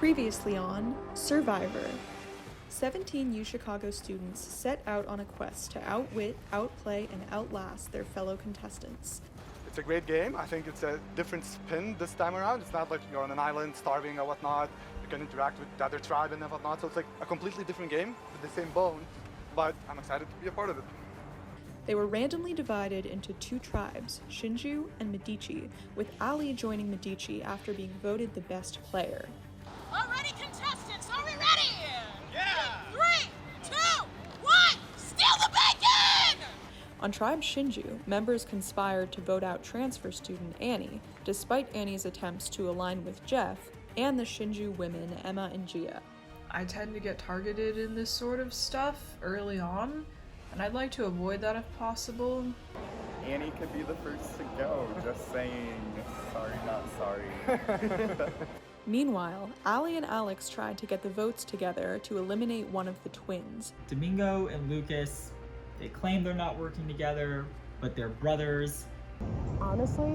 Previously on Survivor. 17 UChicago students set out on a quest to outwit, outplay, and outlast their fellow contestants. It's a great game. I think it's a different spin this time around. It's not like you're on an island starving or whatnot. You can interact with the other tribe and whatnot. So it's like a completely different game with the same bone, but I'm excited to be a part of it. They were randomly divided into two tribes, Shinju and Medici, with Ali joining Medici after being voted the best player. All ready, contestants, are we ready? Yeah! 3, 2, 1, steal the bacon! On Tribe Shinju, members conspired to vote out transfer student Annie, despite Annie's attempts to align with Jeff and the Shinju women Emma and Gia. I tend to get targeted in this sort of stuff early on, and I'd like to avoid that if possible. Annie could be the first to go, just saying. Sorry, not sorry. Meanwhile, Ali and Alex tried to get the votes together to eliminate one of the twins. Domingo and Lucas, they claim they're not working together, but they're brothers. Honestly?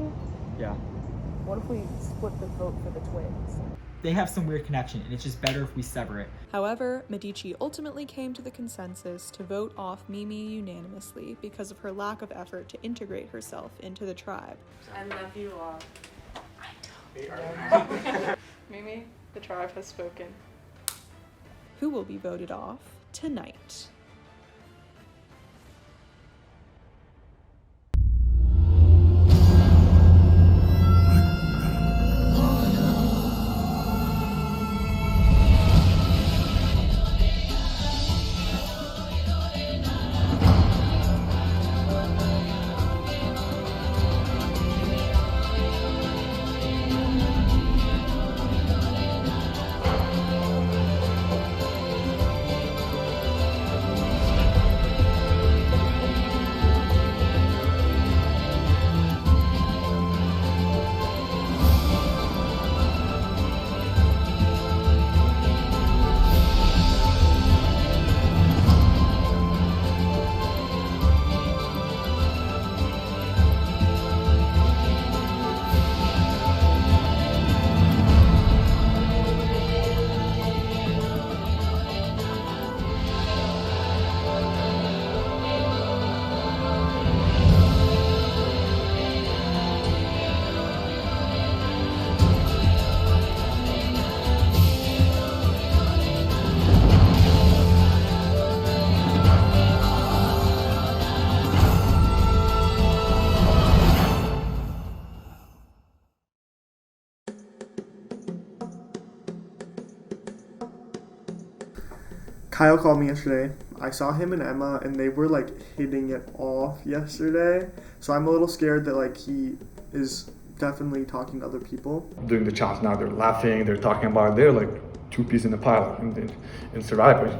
Yeah. What if we split the vote for the twins? They have some weird connection, and it's just better if we sever it. However, Medici ultimately came to the consensus to vote off Mimi unanimously because of her lack of effort to integrate herself into the tribe. I love you all. Mimi, the tribe has spoken. Who will be voted off tonight? Kyle called me yesterday. I saw him and Emma, and they were like hitting it off yesterday. So I'm a little scared that like he is definitely talking to other people. Doing the challenge now, they're laughing, they're talking about they're like two peas in a pile in Survivor.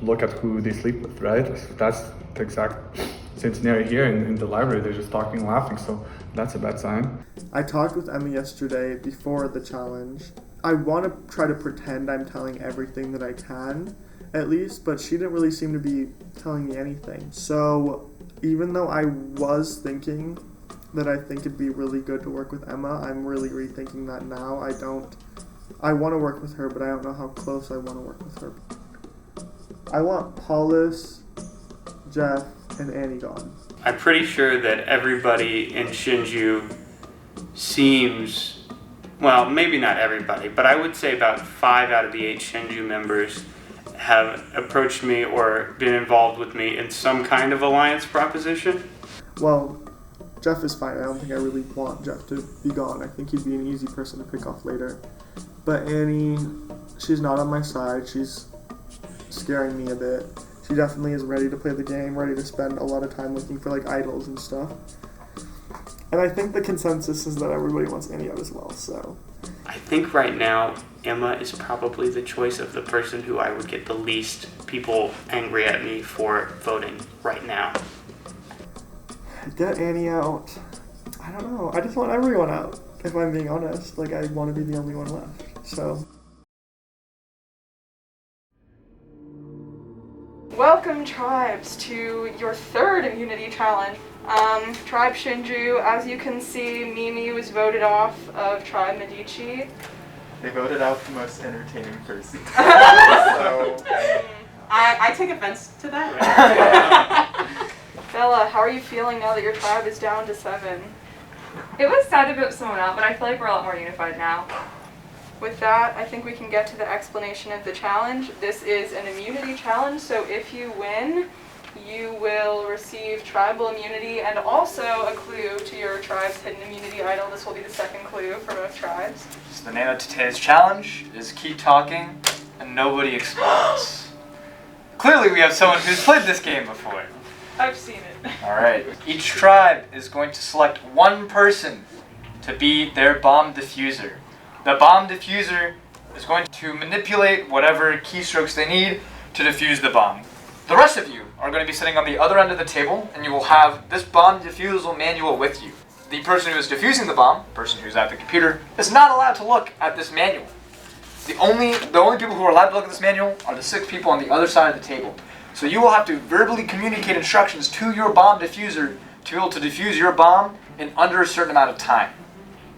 Look at who they sleep with, right? That's the exact same scenario here in the library. They're just talking, laughing, so that's a bad sign. I talked with Emma yesterday before the challenge. I want to try to pretend I'm telling everything that I can, at least, but she didn't really seem to be telling me anything. So even though I was thinking that I think it'd be really good to work with Emma, I'm really rethinking that now. I want to work with her, but I don't know how close I want to work with her. I want Paulus, Jeff, and Annie gone. I'm pretty sure that everybody in Shinju seems, well, maybe not everybody, but I would say about 5 out of the 8 Shinju members have approached me or been involved with me in some kind of alliance proposition. Well, Jeff is fine. I don't think I really want Jeff to be gone. I think he'd be an easy person to pick off later. But Annie, she's not on my side. She's scaring me a bit. She definitely is ready to play the game, ready to spend a lot of time looking for like idols and stuff. And I think the consensus is that everybody wants Annie out as well, so. I think right now, Emma is probably the choice of the person who I would get the least people angry at me for voting right now. Get Annie out. I don't know. I just want everyone out, if I'm being honest. Like, I want to be the only one left, so. Welcome, tribes, to your third immunity challenge. Tribe Shinju, as you can see, Mimi was voted off of Tribe Medici. They voted out the most entertaining person. So, I take offense to that. Bella, how are you feeling now that your tribe is down to 7? It was sad to vote someone out, but I feel like we're a lot more unified now. With that, I think we can get to the explanation of the challenge. This is an immunity challenge, so if you win, you will receive tribal immunity and also a clue to your tribe's hidden immunity idol. This will be the second clue for both tribes. So the name of today's challenge is Keep Talking and Nobody Explodes. Clearly we have someone who's played this game before. I've seen it. Alright, each tribe is going to select one person to be their bomb diffuser. The bomb diffuser is going to manipulate whatever keystrokes they need to defuse the bomb. The rest of you are going to be sitting on the other end of the table, and you will have this bomb defusal manual with you. The person who is defusing the bomb, the person who's at the computer, is not allowed to look at this manual. The only people who are allowed to look at this manual are the 6 people on the other side of the table. So you will have to verbally communicate instructions to your bomb diffuser to be able to defuse your bomb in under a certain amount of time.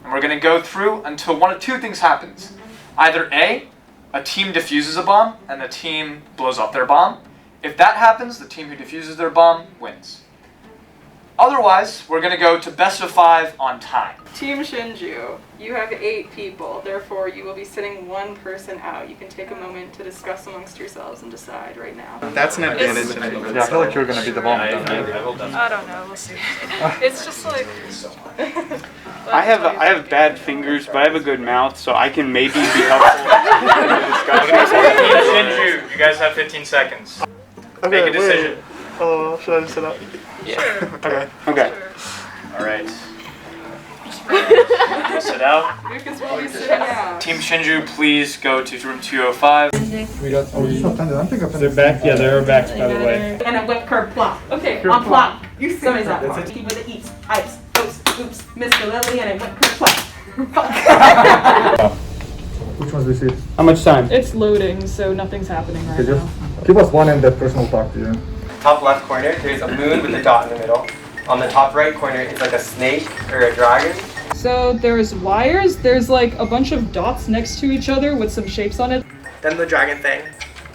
And we're going to go through until one of 2 things happens. Either A, a team defuses a bomb and the team blows up their bomb. If that happens, the team who defuses their bomb wins. Otherwise, we're going to go to best of 5 on time. Team Shinju, you have 8 people, therefore you will be sitting one person out. You can take a moment to discuss amongst yourselves and decide right now. that's an advantage. Yeah, I feel like you're gonna be the bomb. I don't know, we'll see. It's just like... I have bad fingers, but I have a good mouth, so I can maybe be helpful in the discussion. Shinju, you guys have 15 seconds. Make a decision. Oh, should I sit up? Yeah. Okay. Alright. Sit out. Lucas will be sitting out. Team Shinju, please go to room 205. They're back. Yeah, they're back, by the way. And a whip curve plop. Okay, On plop. You somebody's that part. Keep with the eats, pipes, oops, Mr. Lily, and a whip curve plop. Which one's this? How much time? It's loading, so nothing's happening right now. Give us one and that person will talk to you. Top left corner, there's a moon with a dot in the middle. On the top right corner, it's like a snake or a dragon. So there's wires, there's like a bunch of dots next to each other with some shapes on it. Then the dragon thing,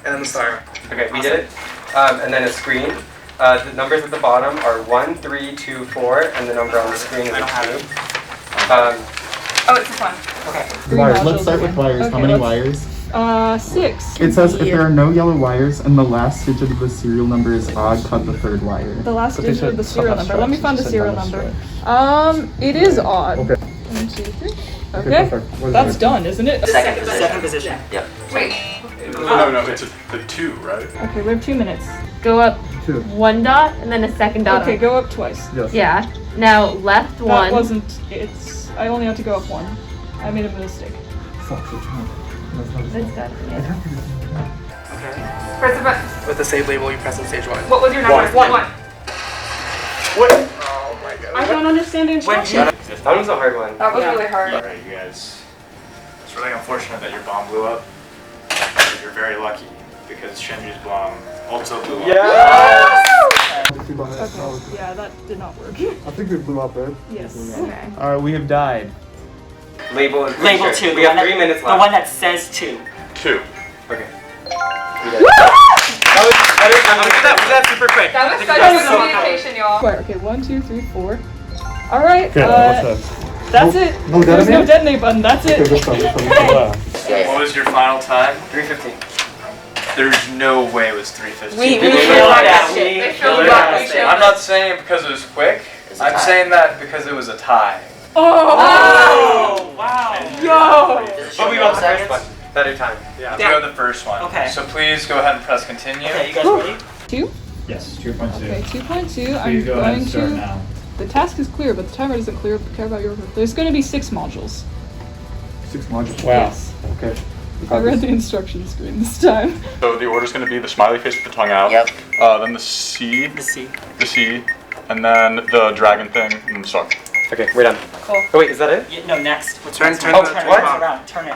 and then the star. Okay, we did it. And then a screen. The numbers at the bottom are 1, 3, 2, 4, and the number on the screen is a 2. Oh, it's fun. Okay. Wires. Let's start with wires. Okay, How many wires? 6. It says if there are no yellow wires and the last digit of the serial number is odd, cut the 3rd wire. The last digit of the serial number. Let me find the serial number. It is odd. Okay. 1, 2, 3. Okay. That's done, isn't it? Second position. Yeah. Wait. No, it's the 2, right? Okay, we have 2 minutes. Go up 2. 1 dot and then a second dot. Okay, go up twice. Yes. Yeah. Now left 1. That wasn't, I only had to go up 1. I made a mistake. It's done. Yeah. Press the button. With the save label, you press on stage 1. What was your number? 1. What? Oh my god. I don't understand the instructions. That was a hard one. That was really hard. Alright, you guys. It's really unfortunate that your bomb blew up. But you're very lucky because Shinju's bomb also blew up. Okay, yeah, that did not work. I think we blew up, right? Yes. Okay. Alright, we have died. Label and Label picture. 2. We have 3 minutes left. The one that says 2. 2. Okay. That was super quick. That was such good communication, y'all. Okay, 1, 2, 3, 4. Alright, Okay, what's that? that's it. No There's no detonate? detonate button, that's it. Okay, this one. What was your final time? 3:15. There's no way it was 3:15. We They filled like that that. shit. They filled that. I'm not saying because it was quick. I'm saying that because it was a tie. Oh! Wow. Yo! But we got the first one. Better time. Let's go to the first one. Okay. So please go ahead and press continue. Okay, you guys ready? 2? Yes, 2.2. Okay, 2.2. Please I'm go ahead going and start to. now. The task is clear, but the timer doesn't care about your. There's going to be 6 modules. 6 modules. Wow. Yes. Okay. I read the instruction screen this time. So the order's going to be the smiley face with the tongue out. Yep. Then the C. The C. The C. And then the dragon thing and the star. Okay, we're done. Cool. Oh wait, is that it? Yeah, no, next. Turn it what? around. Turn it.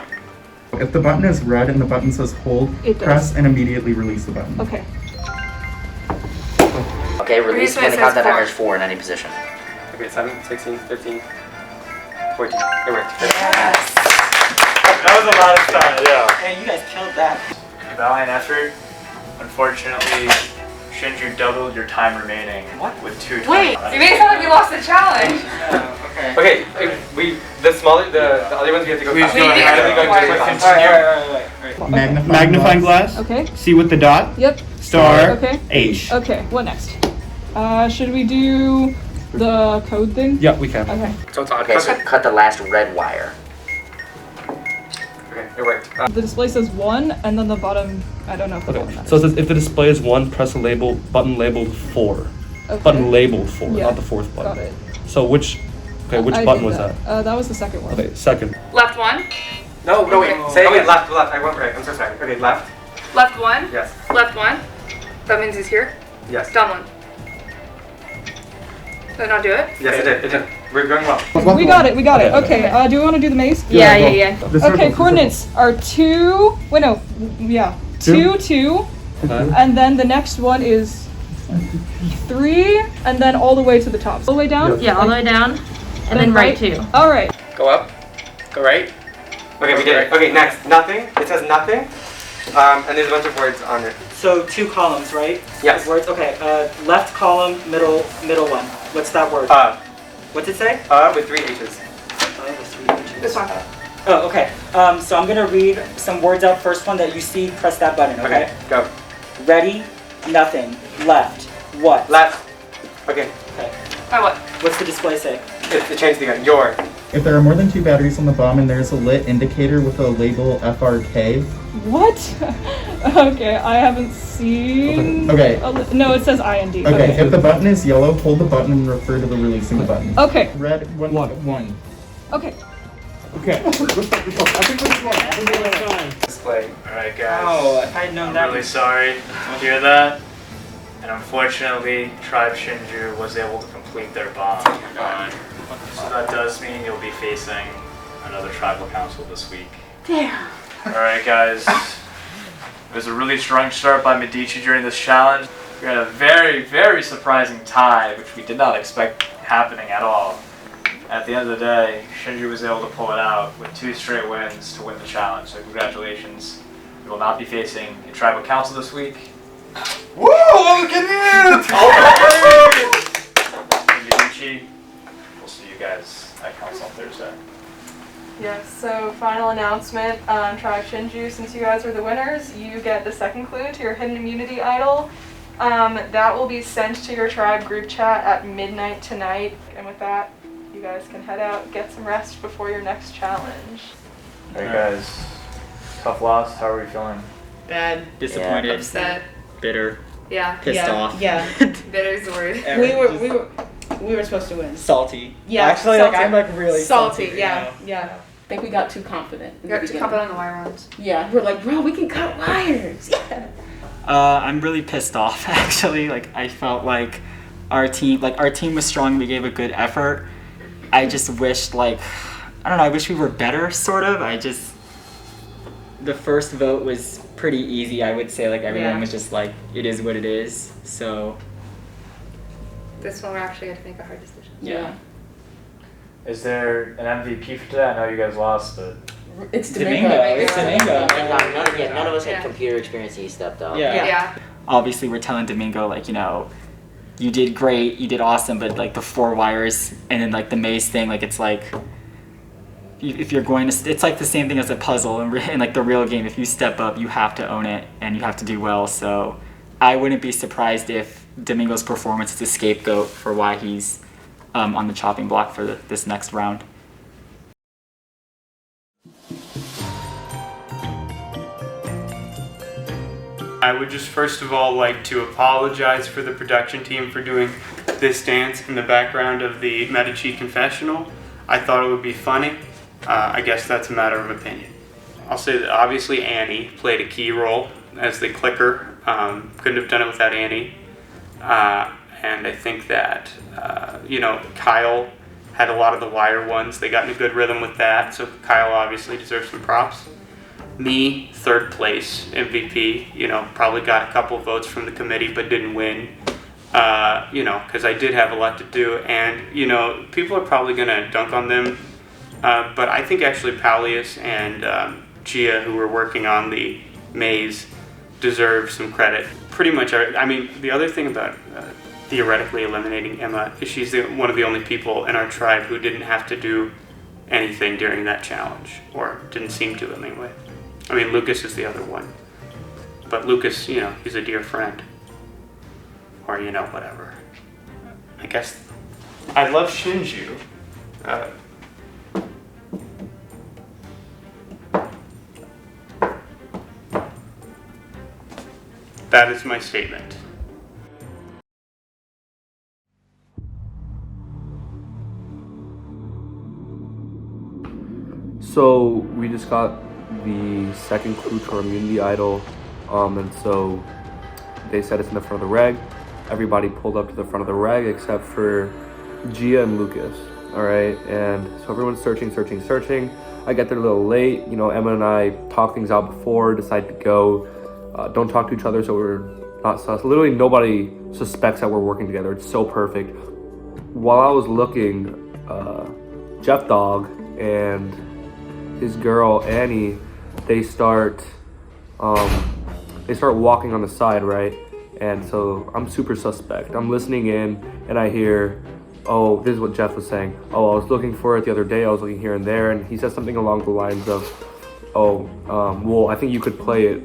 If the button is red and the button says hold, It does. press and immediately release the button. Okay. Okay, release when the countdown timer is 4 in any position. Okay, 7, 16, 15, 14. It worked. Yes. That was a lot of stuff. Yeah. Hey, you guys killed that. Valiant effort. Unfortunately, Shinju doubled your time remaining. What? With 2 Wait, you made it sound like we lost the challenge. Okay, the other ones we have to go. Please go ahead. Magnifying glass. Okay. C with the dot. Yep. Star. Okay. H. Okay, what next? Should we do the code thing? Yeah, we can. Okay. Okay, so cut the last red wire. Okay, it worked. The display says 1, and then the bottom, I don't know if the bottom matters. So it says if the display is 1, press a button labeled 4. Okay. Button labeled 4, Yeah, not the 4th button. got it. So which I button did was that? That was the second one. Okay, second. Left 1. No, wait. Say again. Left. I went right. I'm so sorry. Okay, left. Left 1. Yes. Left 1. That means he's here. Yes. Down 1. Did I not do it? Yes, it did. We're going well. We got it. Okay, do we want to do the maze? Yeah. Okay, coordinates are 2, wait, no, yeah. 2, 2, and then the next one is 3, and then all the way to the top. All the way down? Yeah, all the way down. And then right 2. All right. Go up. Go right. Okay, we did it. Okay, next. Nothing. It says nothing. And there's a bunch of words on it. So 2 columns, right? Yes. Words. Okay. Left column, middle one. What's that word? What's it say? With 3 H's. With 3 H's. This one. Oh, okay. So I'm gonna read some words out. First one that you see, press that button. Okay. Go. Ready. Nothing. Left. What? Left. Okay. Okay. What? What's the display say? It changed the gun. Your. If there are more than 2 batteries on the bomb and there's a lit indicator with a label FRK. What? Okay, I haven't seen. Okay. No, it says IND. Okay, if the button is yellow, hold the button and refer to the releasing button. Okay. Red, one. Okay. Okay. I think this one. Display. Alright, guys. Oh, if I had known that. I'm really sorry to hear that. And unfortunately, Tribe Shinju was able to complete their bomb. So that does mean you'll be facing another tribal council this week. Damn. Alright, guys. It was a really strong start by Medici during this challenge. We had a very, very surprising tie, which we did not expect happening at all. At the end of the day, Shinju was able to pull it out with 2 straight wins to win the challenge. So congratulations. We will not be facing a tribal council this week. Woo! Look at it! Medici, we'll see you guys at council on Thursday. Yes, so final announcement on Tribe Shinju. Since you guys are the winners, you get the second clue to your hidden immunity idol. That will be sent to your tribe group chat at midnight tonight. And with that, you guys can head out, get some rest before your next challenge. Alright guys, tough loss, how are we feeling? Bad. Disappointed. Upset. Bitter. Yeah. Pissed off. Yeah. Bitter is the word. We were supposed to win. Salty. Yeah. Actually, salty. I'm really salty. right Yeah. now. Yeah. I think we got too confident. You got too confident on the wire runs. Yeah. We're like, bro, we can cut wires. Yeah. I'm really pissed off actually. Like I felt like our team was strong. We gave a good effort. I just wished I wish we were better sort of. The first vote was pretty easy. I would say everyone was just like, it is what it is. So This one we're actually going to make a hard decision. yeah. Is there an MVP for today? I know you guys lost, but... It's Domingo. It's Domingo. None of us had computer experience and he stepped up. Yeah. Obviously, we're telling Domingo, you did great, you did awesome, but the 4 wires and then the maze thing, it's if you're going to, it's the same thing as a puzzle in the real game. If you step up, you have to own it and you have to do well. So I wouldn't be surprised if Domingo's performance is a scapegoat for why he's on the chopping block for this next round. I would just first of all like to apologize for the production team for doing this dance in the background of the Medici confessional. I thought it would be funny. I guess that's a matter of opinion. I'll say that obviously Annie played a key role as the clicker. Couldn't have done it without Annie. And I think that, Kyle had a lot of the wire ones. They got in a good rhythm with that, so Kyle obviously deserves some props. Me, 3rd place, MVP, probably got a couple votes from the committee but didn't win, because I did have a lot to do. And, people are probably going to dunk on them But I think actually Paulius and Gia, who were working on the maze, deserve some credit. Pretty much, I mean, the other thing about theoretically eliminating Emma is she's one of the only people in our tribe who didn't have to do anything during that challenge, or didn't seem to anyway. I mean, Lucas is the other one. But Lucas, you know, he's a dear friend. Or, you know, whatever. I guess I love Shinju. That is my statement. So we just got the second clue to our immunity idol, and so they said it's in the front of the reg. Everybody pulled up to the front of the reg except for Gia and Lucas. All right, and so everyone's searching. I get there a little late. You know, Emma and I talk things out before, decide to go. Don't talk to each other, so we're not sus. Literally nobody suspects that we're working together. It's so perfect. While I was looking, Jeff Dog and his girl Annie, they start walking on the side, right? And so I'm super suspect. I'm listening in and I hear, oh, this is what Jeff was saying. Oh, I was looking for it the other day. I was looking here and there, and he says something along the lines of, well, I think you could play it.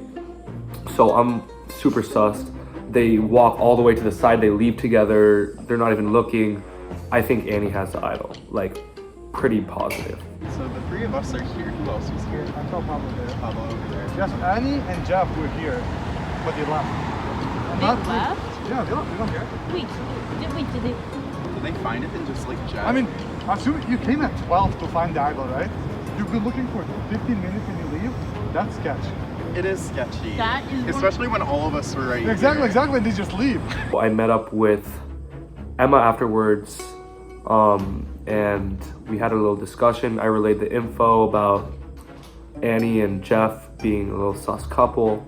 So I'm super sussed. They walk all the way to the side. They leave together. They're not even looking. I think Annie has the idol. Like, pretty positive. So the three of us are here. Who else is here? I saw Pablo there. Pablo over there. Yes, Annie and Jeff were here, but they left. They left? Yeah, they left. They don't care. Wait, did they? Did they find it and just like Jeff? I mean, assuming you came at 12 to find the idol, right? You've been looking for 15 minutes and you leave? That's sketch. It is sketchy. That is especially when all of us were right Exactly, here. exactly. They just leave. I met up with Emma afterwards, and we had a little discussion. I relayed the info about Annie and Jeff being a little sus couple,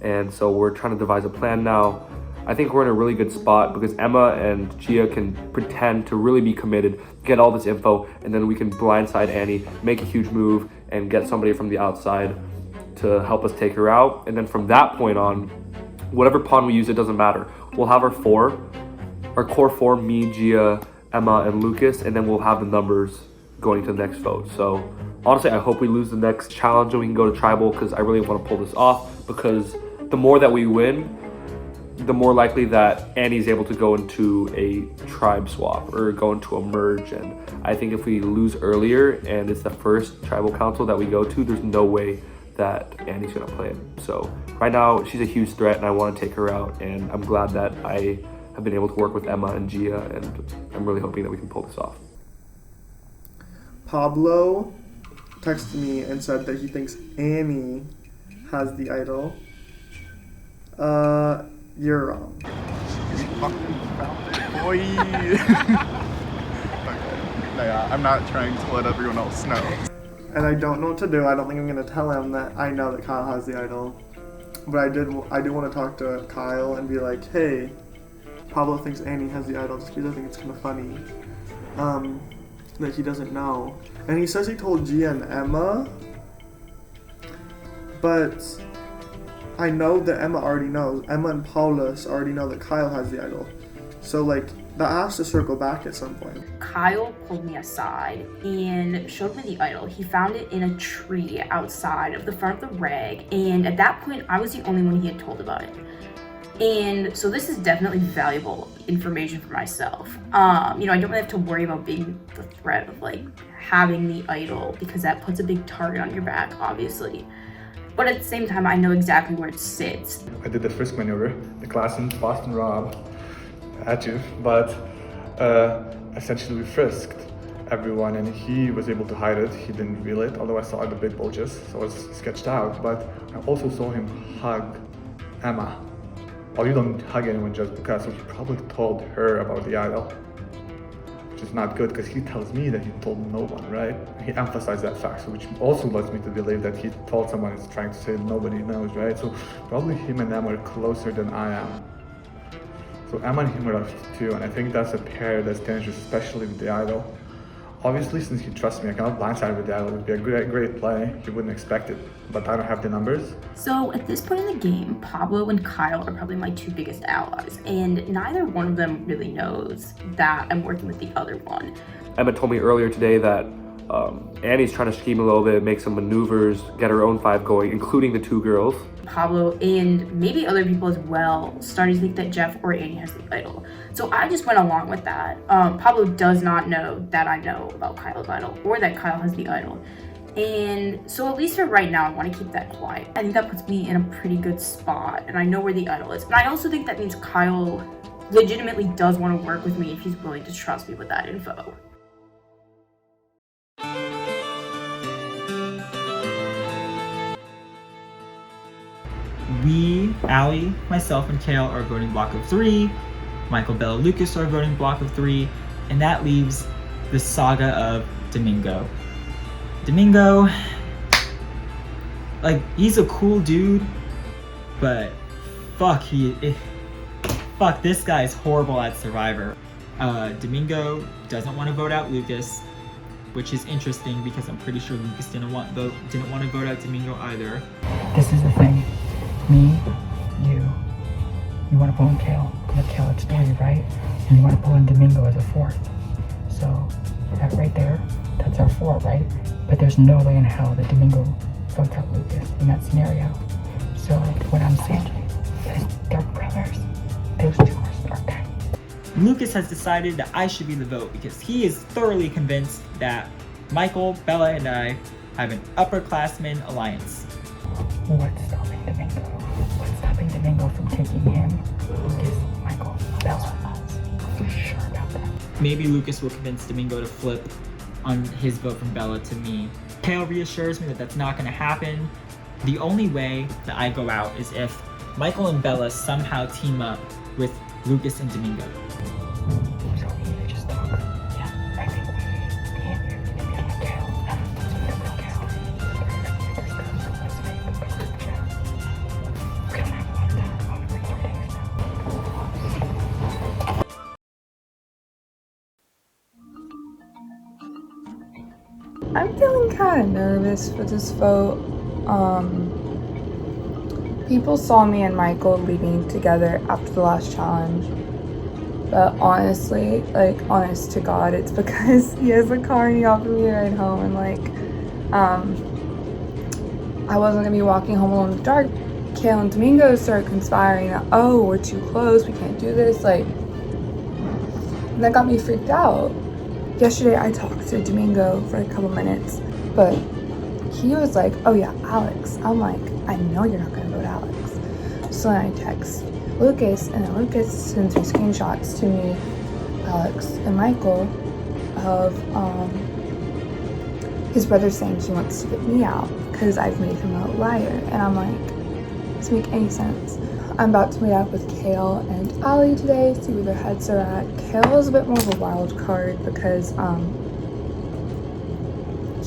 and so we're trying to devise a plan now. I think we're in a really good spot because Emma and Gia can pretend to really be committed, get all this info, and then we can blindside Annie, make a huge move, and get somebody from the outside to help us take her out. And then from that point on, whatever pawn we use, it doesn't matter. We'll have our core four, me, Gia, Emma, and Lucas, and then we'll have the numbers going to the next vote. So honestly, I hope we lose the next challenge and we can go to tribal, because I really want to pull this off, because the more that we win, the more likely that Annie's able to go into a tribe swap or go into a merge. And I think if we lose earlier and it's the first tribal council that we go to, there's no way that Annie's gonna play it. So right now she's a huge threat and I want to take her out, and I'm glad that I have been able to work with Emma and Gia, and I'm really hoping that we can pull this off. Pablo texted me and said that he thinks Annie has the idol. You're wrong. You fucking found it, boy. Okay. Yeah, I'm not trying to let everyone else know. And I don't know what to do. I don't think I'm gonna tell him that I know that Kyle has the idol. But I do want to talk to Kyle and be like, hey, Pablo thinks Annie has the idol just because I think it's kind of funny that he doesn't know. And he says he told Gia and Emma, but I know that Emma already knows. Emma and Paulus already know that Kyle has the idol. So like, that has to circle back at some point. Kyle pulled me aside and showed me the idol. He found it in a tree outside of the front of the reg, and at that point I was the only one he had told about it. And so this is definitely valuable information for myself. I don't really have to worry about being the threat of like having the idol, because that puts a big target on your back, obviously. But at the same time, I know exactly where it sits. I did the frisk maneuver, the classic Boston Rob at you, but essentially we frisked everyone and he was able to hide it. He didn't reveal it, although I saw the big bulges, so it was sketched out. But I also saw him hug Emma. Well, you don't hug anyone just because, so he probably told her about the idol, which is not good because he tells me that he told no one, right? He emphasized that fact, so which also leads me to believe that he told someone is trying to say nobody knows, right? So probably him and Emma are closer than I am. So Emma and him are up too, and I think that's a pair that's dangerous, especially with the idol. obviously, since he trusts me, I cannot blindside with that. It would be a great play. He wouldn't expect it, but I don't have the numbers. So at this point in the game, Pablo and Kyle are probably my 2 biggest allies, and neither one of them really knows that I'm working with the other one. Emma told me earlier today that Annie's trying to scheme a little bit, make some maneuvers, get her own 5 going, including the 2 girls. Pablo and maybe other people as well started to think that Jeff or Annie has the idol. So I just went along with that. Pablo does not know that I know about Kyle's idol or that Kyle has the idol. And so at least for right now, I want to keep that quiet. I think that puts me in a pretty good spot and I know where the idol is. And I also think that means Kyle legitimately does want to work with me if he's willing to trust me with that info. We, Allie, myself, and Kale are voting block of 3. Michael, Bella, Lucas are voting block of 3. And that leaves the saga of Domingo. Domingo, like, he's a cool dude, but fuck, this guy's horrible at Survivor. Domingo doesn't want to vote out Lucas, which is interesting because I'm pretty sure Lucas didn't want to vote out Domingo either. This is the thing. Me, you want to pull in Kale. With Kale it's 3, right? And you want to pull in Domingo as a 4th. So that right there, that's our 4, right? But there's no way in hell that Domingo votes out Lucas in that scenario. So what I'm saying is they're brothers. Those 2 are Stark. Lucas has decided that I should be the vote because he is thoroughly convinced that Michael, Bella, and I have an upperclassmen alliance. What's stopping Domingo? What's stopping Domingo from taking him? Lucas, Michael, Bella, us. For sure about that. Maybe Lucas will convince Domingo to flip on his vote from Bella to me. Kale reassures me that that's not going to happen. The only way that I go out is if Michael and Bella somehow team up with Lucas and Domingo. So we need to just talk. Yeah, I think we need to get Domingo and Kale. Let's meet up with Kale. Let's make a group chat. We don't have a lot of time. We're only 3 days now. I'm feeling kind of nervous for this vote. People saw me and Michael leaving together after the last challenge. But honestly, like, honest to God, it's because he has a car and he offered me a ride home, and like, I wasn't gonna be walking home alone in the dark. Kale and Domingo started conspiring that, oh, we're too close, we can't do this, like, and that got me freaked out. Yesterday I talked to Domingo for a couple minutes, but he was like, oh yeah, Alex. I'm like, I know you're not gonna vote Alex. So then I text Lucas, and then Lucas sends me screenshots to me, Alex and Michael, of his brother saying he wants to get me out because I've made him a liar. And I'm like, it doesn't make any sense. I'm about to meet up with Kale and Allie today, see where their heads are at. Kale is a bit more of a wild card because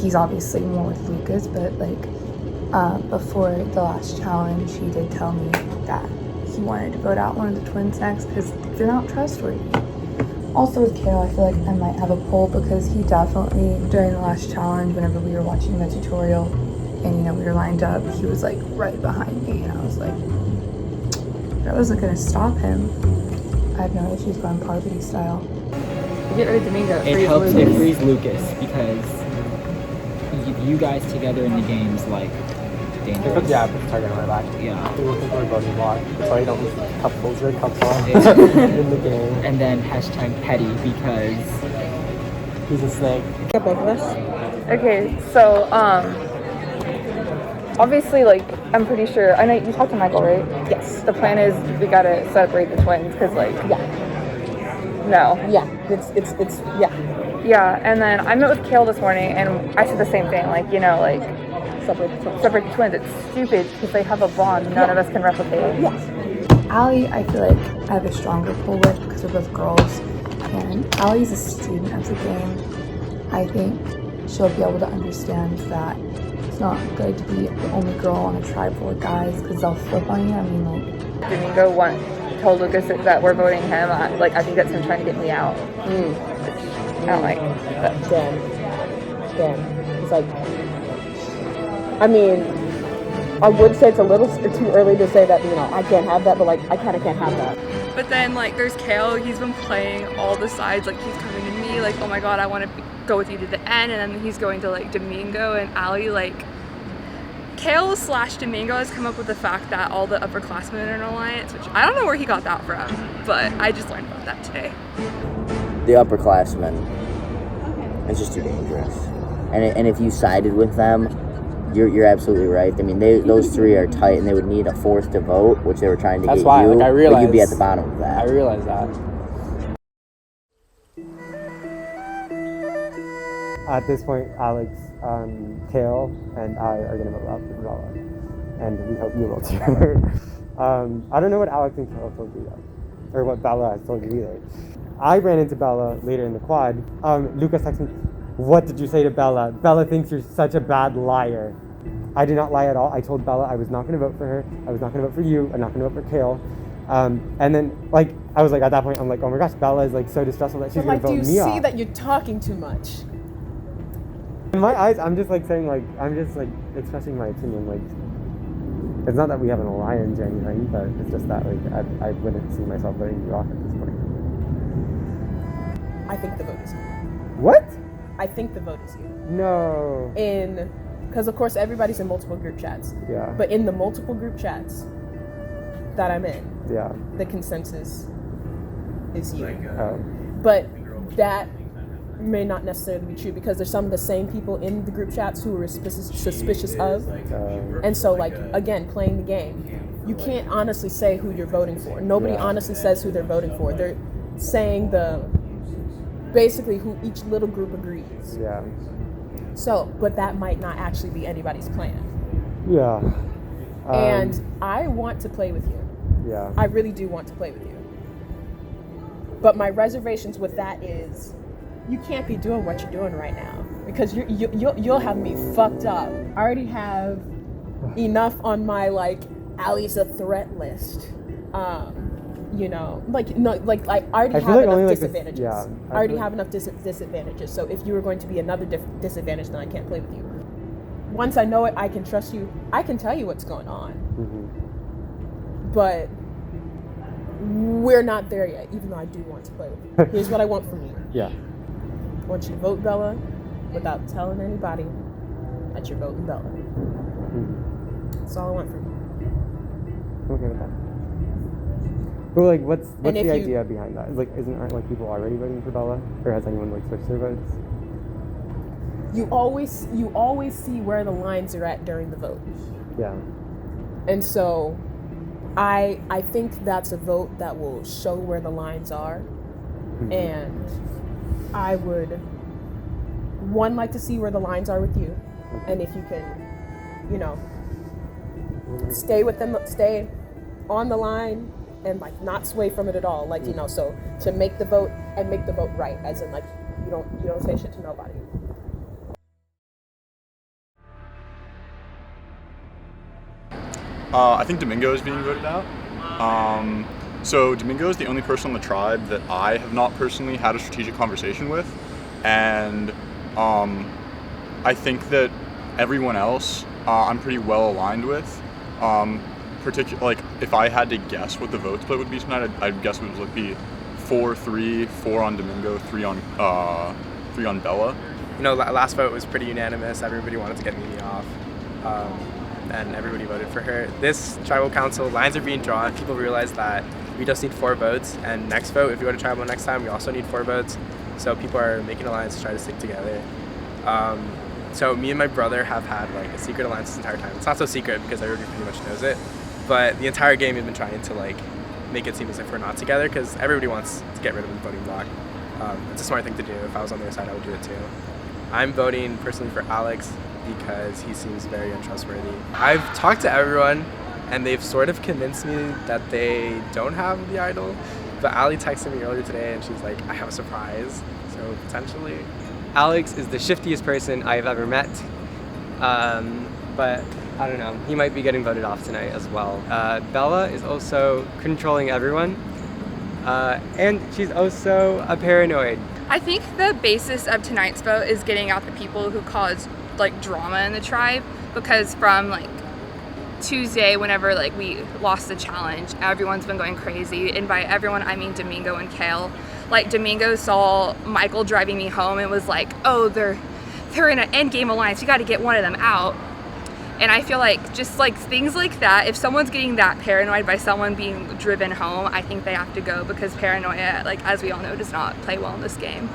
he's obviously more with Lucas, but like before the last challenge, he did tell me that he wanted to vote out one of the twins next because they're not trustworthy. Also with Kale, I feel like I might have a pull because he definitely, during the last challenge, whenever we were watching the tutorial and, you know, we were lined up, he was like right behind me, and I was like, that wasn't gonna stop him. I have no issues going Parvati style. Get rid of Domingo. It helps, it frees Lucas because you guys together in the game's like dangerous. Yeah, put the target on my back. Yeah. We're looking for a voting block, so you don't lose couples or couple in the game. And then hashtag petty because he's a snake. Got both of us. Okay, so obviously, like, I'm pretty sure, I know you talked to Michael, right? Yes. The plan is we gotta separate the twins because, like, no. Yeah, it's yeah. Yeah, and then I met with Kale this morning and I said the same thing, like, you know, like, separate the twins. It's stupid because they have a bond none of us can replicate. Yes. Allie, I feel like I have a stronger pull with because we're both girls, and Allie's a student of the game. I think she'll be able to understand that it's not good to be the only girl on a tribe full of guys because they'll flip on you. I mean, like, Domingo told Lucas that we're voting him. I think that's him trying to get me out. don't like it. Damn. It's like, I mean, I would say it's a little too early to say that, you know, I can't have that, but like, I kind of can't have that. But then, like, there's Kale. He's been playing all the sides. Like, he's coming to me, like, oh my god, I want to go with you to the end. And then he's going to, like, Domingo and Ali. Like, Kale / Domingo has come up with the fact that all the upperclassmen are in an alliance, which I don't know where he got that from, but I just learned about that today. The upperclassmen. It's just too dangerous. And if you sided with them, you're absolutely right. I mean, those three are tight, and they would need a fourth to vote, which they were trying to get you. Like, I realize, but you'd be at the bottom of that. I realize that. At this point, Alex, Kale, and I are going to vote out for Bella, and we hope you will too. I don't know what Alex and Kale told you yet, or what Bella has told you either. I ran into Bella later in the quad. Lucas texted me, "What did you say to Bella? Bella thinks you're such a bad liar." I did not lie at all. I told Bella I was not going to vote for her. I was not going to vote for you. I'm not going to vote for Kale. And then, like, I was like, at that point, I'm like, oh my gosh, Bella is like so distrustful that she's going to vote me off. Do you see that you're talking too much? In my eyes, I'm just like saying, like, I'm just like expressing my opinion. Like, it's not that we have an alliance or anything, but it's just that, like, I wouldn't see myself voting you off at this point. I think the vote is you. What? I think the vote is you. No. Because of course everybody's in multiple group chats. Yeah. But in the multiple group chats that I'm in, yeah, the consensus is you. Oh. But that may not necessarily be true because there's some of the same people in the group chats who are suspicious of. And so, like, again, playing the game, you can't honestly say who you're voting for. Nobody honestly says who they're voting for. They're saying basically who each little group agrees. Yeah. So, but that might not actually be anybody's plan. Yeah. And I want to play with you. Yeah. I really do want to play with you. But my reservations with that is, you can't be doing what you're doing right now because you'll have me fucked up. I already have enough on my, like, Allie's a threat list. You know, like, no, like I already have enough disadvantages. I already have enough disadvantages. So if you were going to be another disadvantage, then I can't play with you. Once I know it, I can trust you. I can tell you what's going on. Mm-hmm. But we're not there yet, even though I do want to play with you. Here's what I want from you. Yeah. I want you to vote Bella without telling anybody that you're voting Bella. Mm-hmm. That's all I want from you. I'm okay with that. But, like, what's the idea behind that? Like, aren't like people already voting for Bella, or has anyone, like, switched their votes? You always see where the lines are at during the vote. Yeah. And so, I think that's a vote that will show where the lines are, and I would like to see where the lines are with you, and if you can, you know, stay with them, stay on the line. And, like, not sway from it at all, like, you know, so to make the vote and make the vote right, as in, like, you don't say shit to nobody. I think Domingo is being voted out. So Domingo is the only person on the tribe that I have not personally had a strategic conversation with, and I think that everyone else I'm pretty well aligned with. Like, if I had to guess what the vote split would be tonight, I'd guess it would be 4-3, 4 on Domingo, 3 on Bella. You know, last vote was pretty unanimous. Everybody wanted to get Mimi off, and everybody voted for her. This tribal council, lines are being drawn. People realize that we just need 4 votes, and next vote, if we go to tribal next time, we also need 4 votes. So people are making alliances to try to stick together. So me and my brother have had, like, a secret alliance this entire time. It's not so secret because everybody pretty much knows it. But the entire game we've been trying to, like, make it seem as if we're not together because everybody wants to get rid of the voting block. It's a smart thing to do. If I was on their side, I would do it too. I'm voting personally for Alex because he seems very untrustworthy. I've talked to everyone and they've sort of convinced me that they don't have the idol. But Ali texted me earlier today and she's like, I have a surprise. So potentially. Alex is the shiftiest person I've ever met. But I don't know, he might be getting voted off tonight as well. Bella is also controlling everyone, and she's also a paranoid. I think the basis of tonight's vote is getting out the people who caused like drama in the tribe, because from like Tuesday, whenever like we lost the challenge, everyone's been going crazy, and by everyone I mean Domingo and Kale. Like Domingo saw Michael driving me home and was like, oh, they're in an end game alliance, you got to get one of them out. And I feel like just like things like that, if someone's getting that paranoid by someone being driven home, I think they have to go, because paranoia, like as we all know, does not play well in this game.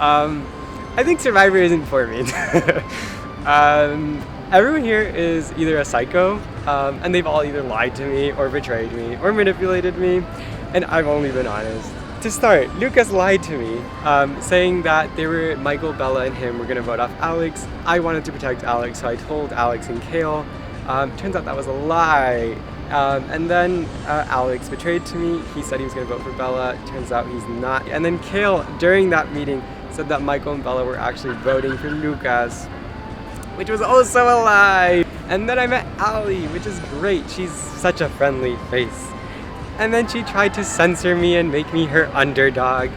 I think Survivor isn't for me. Everyone here is either a psycho, and they've all either lied to me or betrayed me or manipulated me, and I've only been honest. To start, Lucas lied to me, saying that Michael, Bella, and him were gonna vote off Alex. I wanted to protect Alex, so I told Alex and Kale. Turns out that was a lie. And then Alex betrayed to me. He said he was gonna vote for Bella. Turns out he's not. And then Kale, during that meeting, said that Michael and Bella were actually voting for Lucas, which was also a lie. And then I met Allie, which is great. She's such a friendly face. And then she tried to censor me and make me her underdog.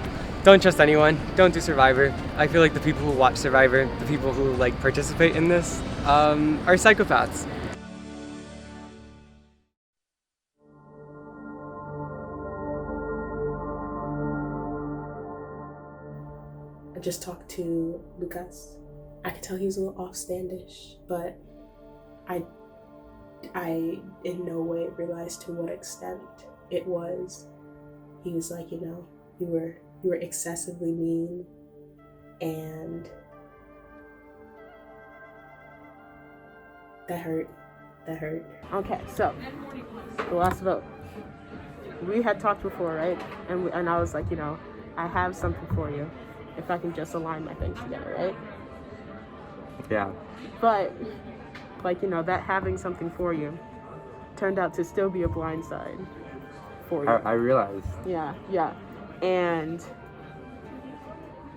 Don't trust anyone. Don't do Survivor. I feel like the people who watch Survivor, the people who like participate in this, are psychopaths. I just talked to Lucas. I could tell he was a little offstandish, but I in no way realized to what extent it was. He was like, you were excessively mean, and that hurt. Okay, so the last vote. We had talked before, right? And I was like, I have something for you if I can just align my things together, right? Yeah. But, that having something for you turned out to still be a blind side for you. I realized. Yeah. And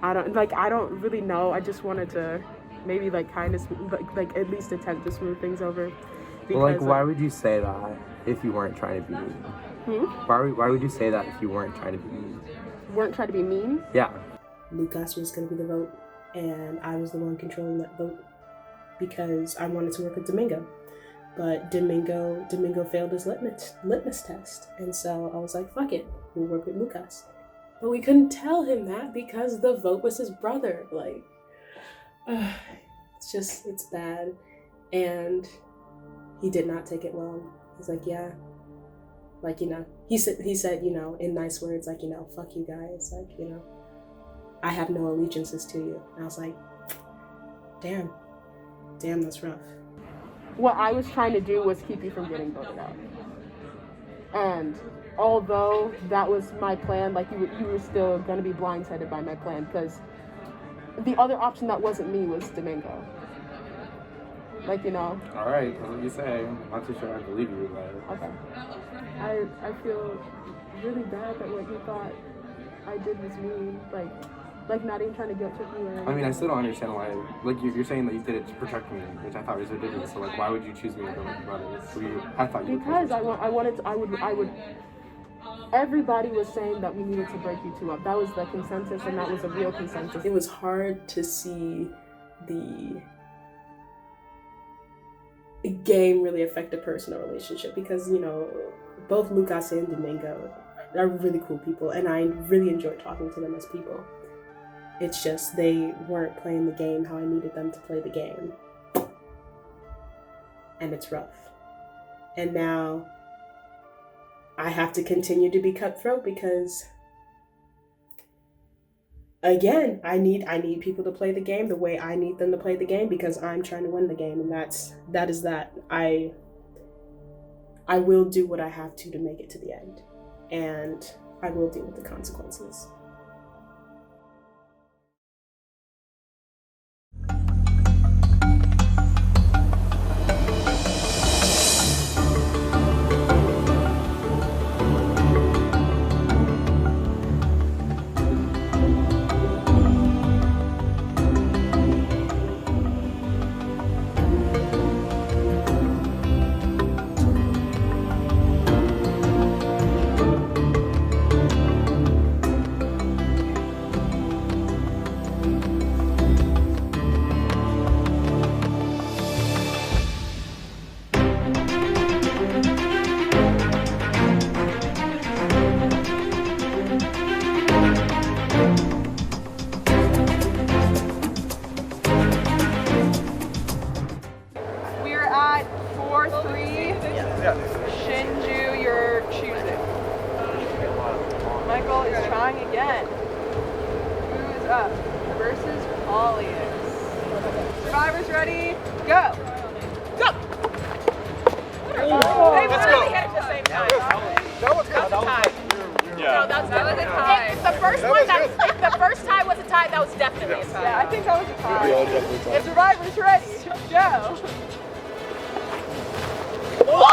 I don't really know. I just wanted to maybe kind of at least attempt to smooth things over. Because, why would you say that if you weren't trying to be mean? Why would you say that if you weren't trying to be mean? Weren't trying to be mean? Yeah. Lucas was going to be the vote, and I was the one controlling that vote because I wanted to work with Domingo. But Domingo failed his litmus test, and so I was like, fuck it, we'll work with Lucas. But we couldn't tell him that because the vote was his brother. It's bad. And he did not take it well. He's like, yeah. He said, in nice words, fuck you guys. I have no allegiances to you. And I was like, damn, that's rough. What I was trying to do was keep you from getting voted out. And although that was my plan, you were still going to be blindsided by my plan, because the other option that wasn't me was Domingo. All right, that's what you say. I'm not too sure I believe you, but... Okay. I feel really bad that what you thought I did was mean. Not even trying to guilt trip you or anything. I mean, I still don't understand why. You're saying that you did it to protect me, which I thought was ridiculous. So, why would you choose me over my brothers? I thought you because I would. Everybody was saying that we needed to break you two up. That was the consensus, and that was a real consensus. It was hard to see the game really affect a personal relationship because, both Lucas and Domingo are really cool people, and I really enjoyed talking to them as people. It's just they weren't playing the game how I needed them to play the game. And it's rough. And now I have to continue to be cutthroat because, again, I need people to play the game the way I need them to play the game because I'm trying to win the game, and that is that. I will do what I have to make it to the end, and I will deal with the consequences. Michael is trying again. Who is up? Versus Paulius. Survivors ready? Go! Go! They really hit at the same time. That was good. That's a tie. Yeah. No, that was good. If the first one, if the first tie was a tie, that was definitely a tie. Yeah, I think that was a tie. If Survivors ready, go! Whoa!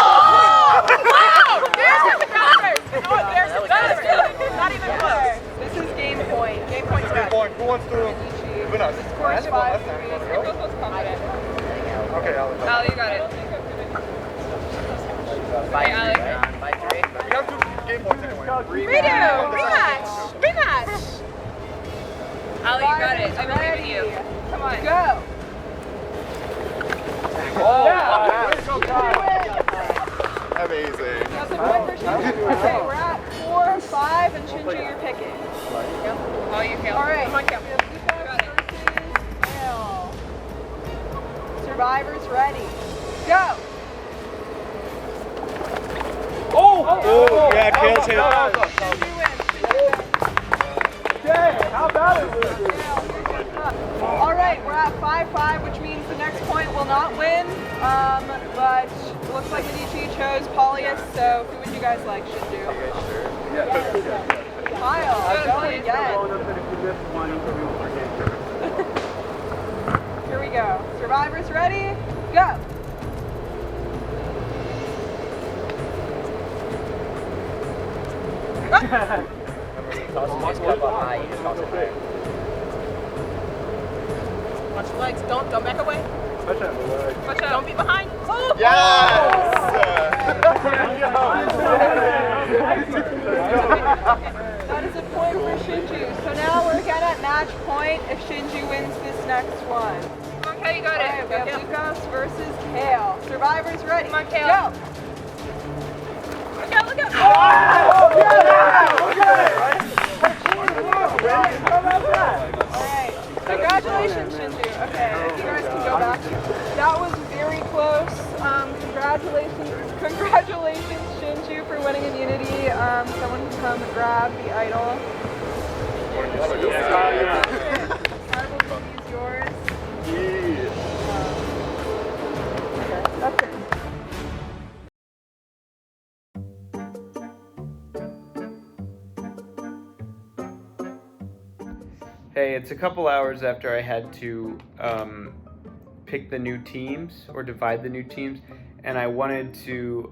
Wow! There's the Survivors! Oh, there's the Survivors! Not even close. This is game point. Game point's good. Who wants to win us? Scores 5-3. You're both most confident. Okay, Allie. Allie, you got it. By Allie. We have 2 game points anyway. Redo! Rematch! Rematch! Allie, you got it. I believe in you. Come on. Go! Oh, yeah. Amazing. That's a point for Shinju. Okay, we're at 4-5, and Shinju, you're picking. Oh, you failed. All right. Come on, Cal. We have Lucas versus Hale. Survivors ready. Go! Oh, yeah, Kale's hit. Shinju wins. Dang, how bad is this? All right, we're at 5-5, which means the next point will not win. But it looks like Medici chose Paulius, so who would you guys like, Shinju? Kyle, going again. Here we go. Survivors ready? Go! Watch your legs. Don't back away. Watch out. Don't be behind. Oh! Yes! That is a point for Shinju. So now we're again at match point if Shinju wins this next one. Come on, Cal, you got it. Alright, we have Lucas versus Kale. Survivors ready. Come on, Kale. Go! Look out, look out! Oh, yeah! Alright. Congratulations, Shinju. Okay, you guys can go back. That was very close. Congratulations, Shinju, for winning immunity. Someone can come grab the idol. Marble is yours. Okay, that's it. Hey, it's a couple hours after I had to pick the new teams or divide the new teams, and I wanted to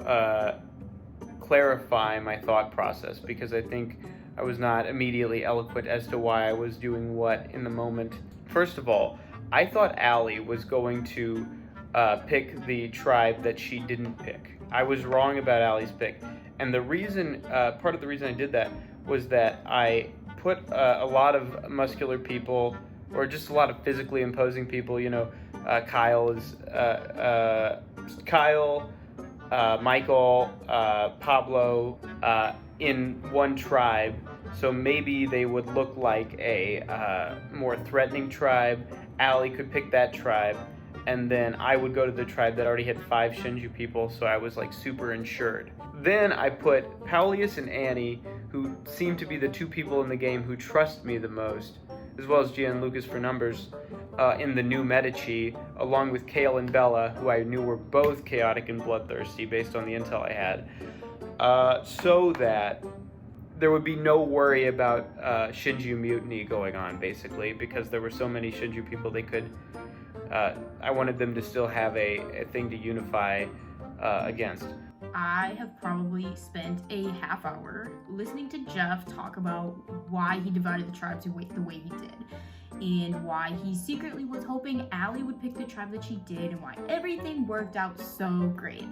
clarify my thought process because I think I was not immediately eloquent as to why I was doing what in the moment. First of all, I thought Allie was going to pick the tribe that she didn't pick. I was wrong about Allie's pick, and the reason, part of the reason I did that was that I put a lot of muscular people, or just a lot of physically imposing people. You know, Kyle is Michael, Pablo in one tribe, so maybe they would look like a more threatening tribe. Allie could pick that tribe, and then I would go to the tribe that already had 5 Shinju people, so I was like super insured. Then I put Paulius and Annie, who seem to be the 2 people in the game who trust me the most, as well as Gia and Lucas for numbers, in the new Medici, along with Kale and Bella, who I knew were both chaotic and bloodthirsty based on the intel I had, so that there would be no worry about Shinju mutiny going on, basically, because there were so many Shinju people they could, I wanted them to still have a thing to unify against. I have probably spent a half hour listening to Jeff talk about why he divided the tribes the way he did, and why he secretly was hoping Allie would pick the tribe that she did, and why everything worked out so great.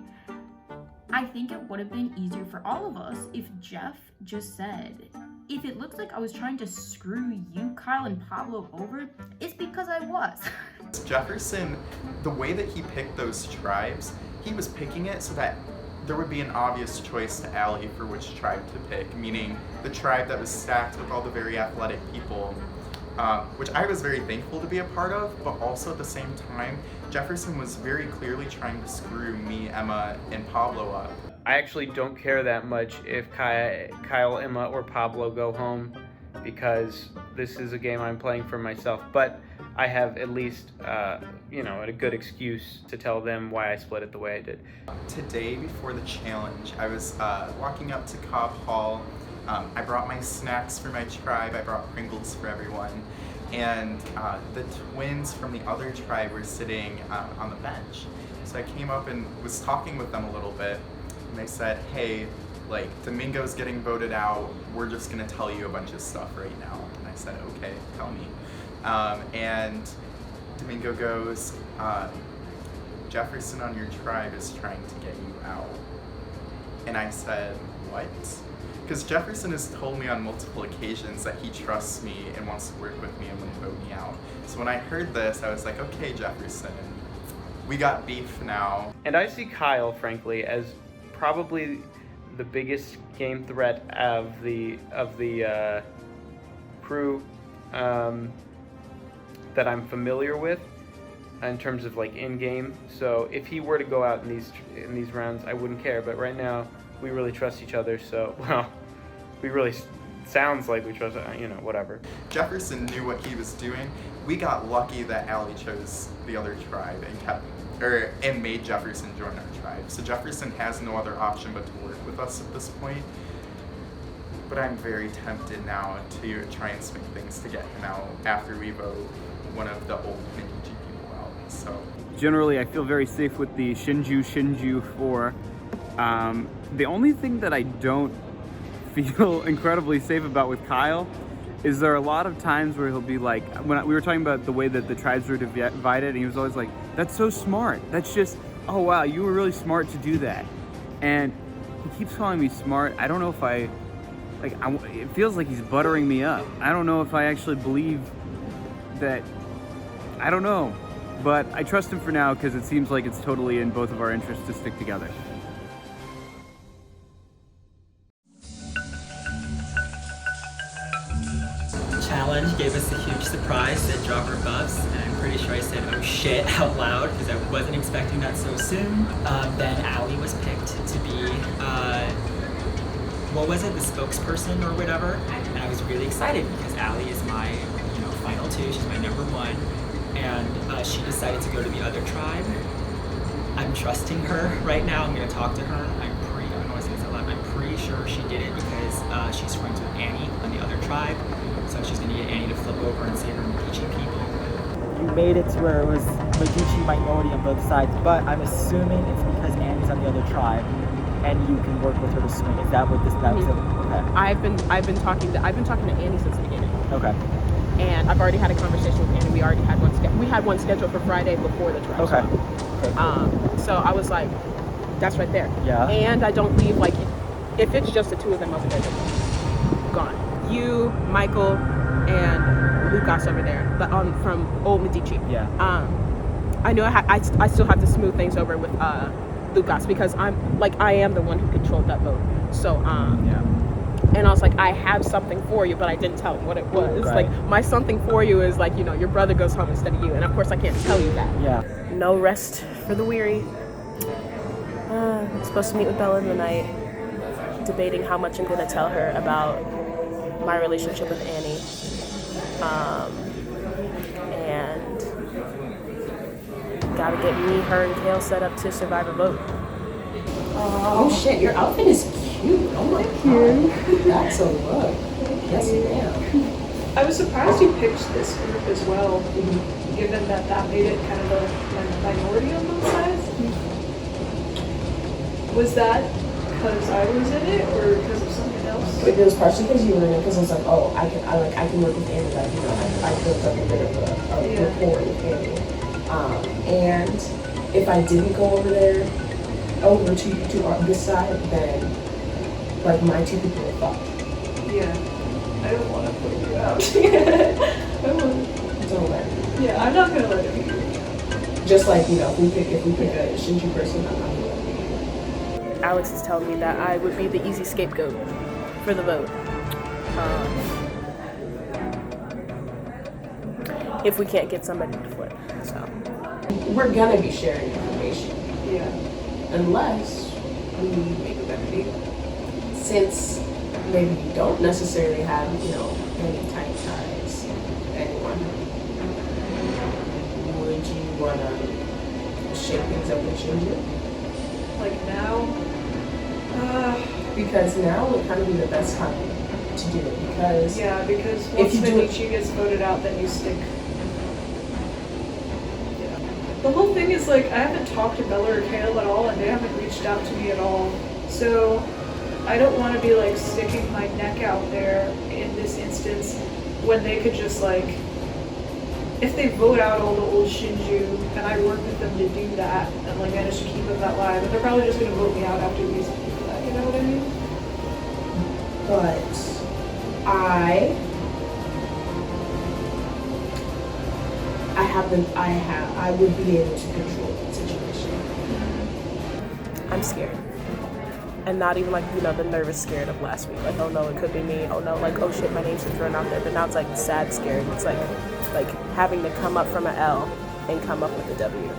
I think it would have been easier for all of us if Jeff just said, if it looks like I was trying to screw you, Kyle, and Pablo over, it's because I was. Jefferson, the way that he picked those tribes, he was picking it so that there would be an obvious choice to Allie for which tribe to pick, meaning the tribe that was stacked with all the very athletic people, which I was very thankful to be a part of, but also at the same time, Jefferson was very clearly trying to screw me, Emma, and Pablo up. I actually don't care that much if Kyle, Emma, or Pablo go home, because this is a game I'm playing for myself. But I have at least, you know, a good excuse to tell them why I split it the way I did. Today, before the challenge, I was walking up to Cobb Hall. I brought my snacks for my tribe. I brought Pringles for everyone. And the twins from the other tribe were sitting on the bench. So I came up and was talking with them a little bit. And they said, hey, like, Domingo's getting voted out. We're just gonna tell you a bunch of stuff right now. And I said, okay, tell me. And Domingo goes, Jefferson on your tribe is trying to get you out. And I said, what? Because Jefferson has told me on multiple occasions that he trusts me and wants to work with me and wouldn't vote me out. So when I heard this, I was like, okay, Jefferson, we got beef now. And I see Kyle, frankly, as probably the biggest game threat of the crew that I'm familiar with in terms of like in-game. So if he were to go out in these rounds, I wouldn't care. But right now, we really trust each other. So, well, we really sounds like we trust, you know, whatever. Jefferson knew what he was doing. We got lucky that Allie chose the other tribe and made Jefferson join our tribe. So Jefferson has no other option but to work with us at this point. But I'm very tempted now to try and swing things to get him out after we vote one of the old Medici people out. So generally, I feel very safe with the Shinju 4. The only thing that I don't feel incredibly safe about with Kyle is there are a lot of times where he'll be like, when we were talking about the way that the tribes were divided, and he was always like, that's so smart. That's just, oh wow, you were really smart to do that. And he keeps calling me smart. I don't know if it feels like he's buttering me up. I don't know if I actually believe that, I don't know. But I trust him for now because it seems like it's totally in both of our interests to stick together. Challenge gave us a huge surprise that dropped our buffs, and I'm pretty sure I said oh shit out loud because I wasn't expecting that so soon. Then Allie was picked to be what was it, the spokesperson or whatever, and I was really excited because Allie is my final two, she's my number one, and she decided to go to the other tribe. I'm trusting her right now. I'm gonna talk to her. I don't want to say this out loud. I'm pretty sure she did it because she's friends with Annie on the other tribe. So she's gonna get Annie to flip over and save her Medici people. You made it to where it was Medici minority on both sides, but I'm assuming it's because Annie's on the other tribe, and you can work with her to swing. Is that what this? That was it? Okay. I've been talking to Annie since the beginning. Okay. And I've already had a conversation with Annie. We already had one. We had one scheduled for Friday before the tribe. Okay. So I was like, that's right there. Yeah. And I don't leave if it's just the two of them over there, gone. You, Michael, and Lucas over there, but from old Medici. Yeah. I know I still have to smooth things over with Lucas because I am the one who controlled that vote. So yeah. And I was like, I have something for you, but I didn't tell him what it was. Right. Like my something for you is your brother goes home instead of you, and of course I can't tell you that. Yeah. No rest for the weary. I'm supposed to meet with Bella tonight, debating how much I'm gonna tell her about my relationship with Annie, and gotta get me, her, and Kale set up to survive a vote. Oh shit, your outfit is cute. Oh my god. That's a look. Yes, ma'am. I was surprised you picked this group as well, given that made it kind of a minority on both sides. Was that because I was in it, or because of something else? It was partially because you were in it, because I was like, oh, I can work with Annie. I built up a bit of a rapport with Annie. And if I didn't go over to this side, then my two people were fucked. Yeah. I don't want to put you out. Don't let me. Yeah, I'm not gonna let it be. Just if we pick a Shinju person, I'm not gonna let it be. Alex is telling me that I would be the easy scapegoat for the vote. If we can't get somebody to flip. So we're gonna be sharing information. Yeah. Unless we make a better deal. Since maybe you don't necessarily have, you know, any tight ties to anyone, would you want to shake things up with Shinju? Like now? Because now would kind of be the best time to do it, because because if once you do it, Vanichi gets voted out, then you stick. Yeah. The whole thing is like, I haven't talked to Bella or Kale at all, and they haven't reached out to me at all. So I don't want to be like sticking my neck out there in this instance when they could just like, if they vote out all the old Shinju and I work with them to do that and like manage to keep them that live, and they're probably just going to vote me out after these people that, you know what I mean? but I would be able to control the situation. I'm scared. And not even like, you know, the nervous scared of last week. Like, oh no, it could be me. Oh no, like, oh shit, my name's been thrown out there. But now it's like sad scared. It's like having to come up from an L and come up with a W.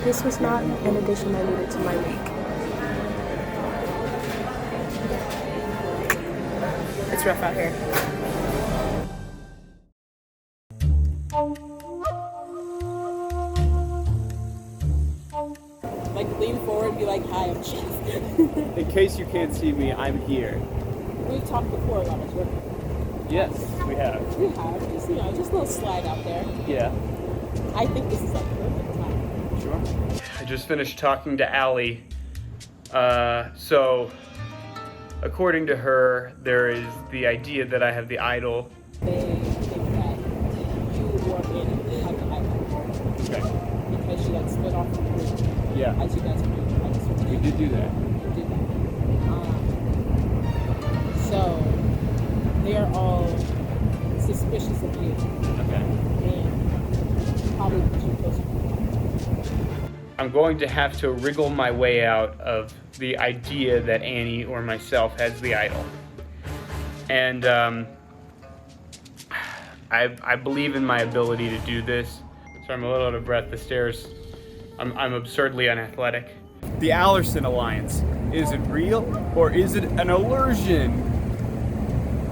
This was not an addition I needed to my week. It's rough out here. Like, lean forward, be like, hi, I'm Chef. In case you can't see me, I'm here. We've talked before about us, right? Yes, we have. We have. Just, you know, just a little slide out there. Yeah. I think this is like perfect time. Sure. I just finished talking to Allie. So, according to her, there is the idea that I have the idol. They think that you were in like an idol. Okay. Because you like split off from the group. Yeah. As you guys do. We did do that. You did that. So they are all suspicious of you. Okay. And probably put you closer. I'm going to have to wriggle my way out of the idea that Annie or myself has the idol. And I believe in my ability to do this. So I'm a little out of breath. The stairs, I'm absurdly unathletic. The Allerson Alliance. Is it real or is it an illusion?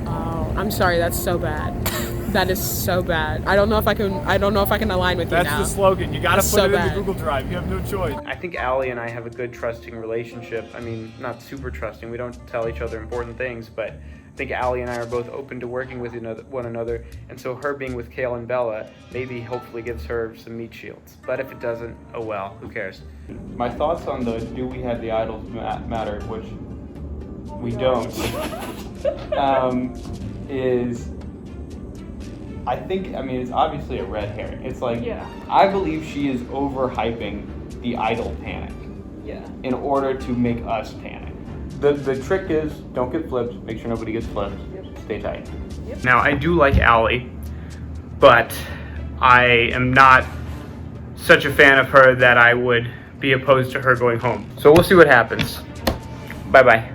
Oh, I'm sorry, that's so bad. That is so bad. I don't know if I can align with you now. That's the slogan. You gotta That's put so it bad. in the Google Drive. You have no choice. I think Allie and I have a good trusting relationship. I mean, not super trusting. We don't tell each other important things, but I think Allie and I are both open to working with one another. And so her being with Kale and Bella maybe hopefully gives her some meat shields. But if it doesn't, oh well, who cares? My thoughts on the do we have the idols matter, which we don't, is I mean, it's obviously a red herring. It's like, I believe she is overhyping the idol panic in order to make us panic. The trick is, don't get flipped, make sure nobody gets flipped, stay tight. Now, I do like Allie, but I am not such a fan of her that I would be opposed to her going home. So we'll see what happens. Bye-bye.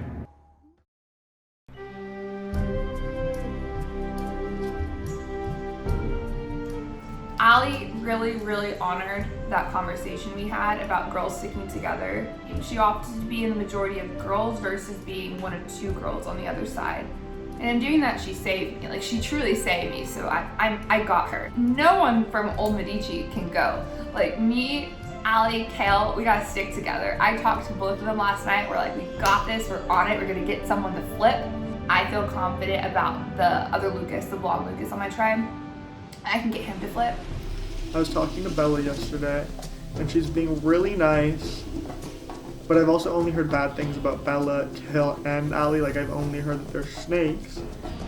Allie really honored that conversation we had about girls sticking together. She opted to be in the majority of girls versus being one of two girls on the other side. And in doing that, she saved me. Like, she truly saved me, so I got her. No one from Old Medici can go. Like, me, Allie, Kale, we gotta stick together. I talked to both of them last night. We're like, we got this, we're on it, we're gonna get someone to flip. I feel confident about the other Lucas, the blonde Lucas on my tribe. I can get him to flip. I was talking to Bella yesterday, and she's being really nice, but I've also only heard bad things about Bella, Kale, and Allie. Like, I've only heard that they're snakes.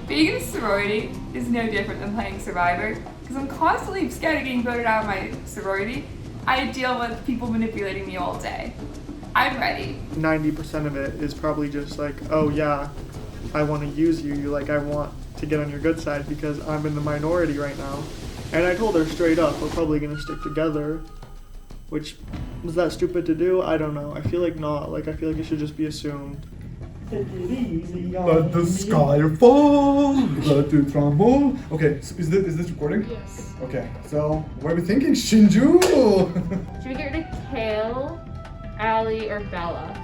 Being in a sorority is no different than playing Survivor, because I'm constantly scared of getting voted out of my sorority. I deal with people manipulating me all day. I'm ready. 90% of it is probably just like, oh yeah, I want to use you. Like, I want to get on your good side because I'm in the minority right now. And I told her straight up, we're probably going to stick together. Which, was that stupid to do? I don't know. I feel like not. Like, I feel like it should just be assumed. Let the sky fall, let it tremble. Okay, so is this recording? Yes. Okay, so what are we thinking, Shinju? Should we get rid of Kale Allie, or Bella.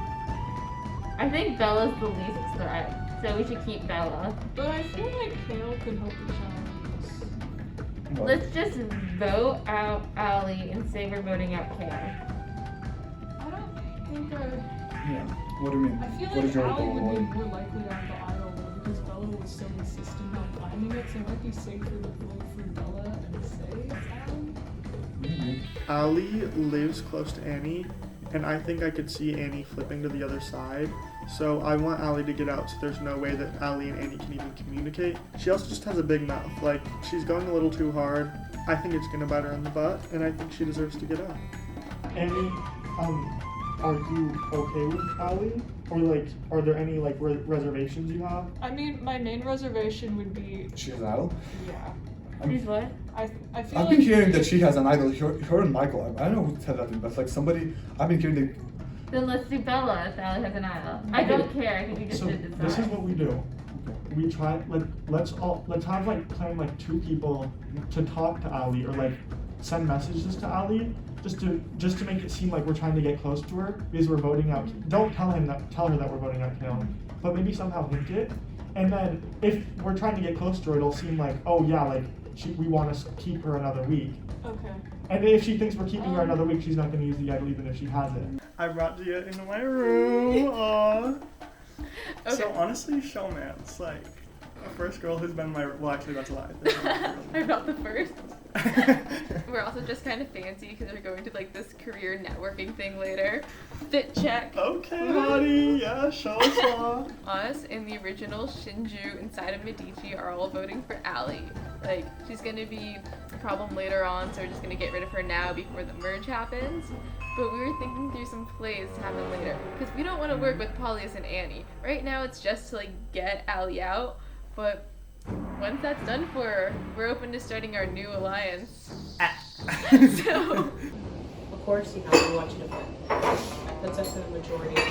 I think Bella's the least threat, so we should keep Bella. But I feel like Kale could help the challenge. Let's just vote out Allie and say we're voting out Kale. I don't think Yeah. What do you mean? I feel What is like your Allie would goal? be more likely on the idol because Bella was so insistent on climbing it, so it might be safer to vote for Bella and say it's Allie. Allie lives close to Annie, and I think I could see Annie flipping to the other side. So I want Allie to get out so there's no way that Allie and Annie can even communicate. She also just has a big mouth. Like, she's going a little too hard. I think it's gonna bite her in the butt, and I think she deserves to get out. Annie, are you okay with Allie? Or like, are there any like reservations you have? I mean, my main reservation would be. She's an idol? Yeah. She's what? I feel I've like been hearing that she has an idol. Her and Michael. I don't know who said that, but like somebody. I've been hearing that. Then let's do Bella if Allie has an idol. I don't care. I think we just So did decide. this is what we do. We try let's have like plan like 2 people to talk to Allie or like send messages to Allie just to make it seem like we're trying to get close to her because we're voting out. Don't tell her that we're voting out Kale, but maybe somehow hint it. And then if we're trying to get close to her, it'll seem like, oh yeah, like we want to keep her another week. Okay. And if she thinks we're keeping her another week, she's not going to use the idol even if she has it. I brought Gia into my room. Aww. Okay. So honestly, showman's like the first girl who's been my. Well, actually, that's a lie. I'm not the first. We're also just kind of fancy because we're going to like this career networking thing later. Fit check. Okay, hottie. Yeah, show us all. Us and the original Shinju inside of Medici are all voting for Allie. Like, she's gonna be a problem later on, so we're just gonna get rid of her now before the merge happens. But we were thinking through some plays to happen later, because we don't want to work with Paulius and Annie. Right now it's just to like get Allie out, but once that's done for her, we're open to starting our new alliance. So, Of course, we want you to win. That puts us in the majority.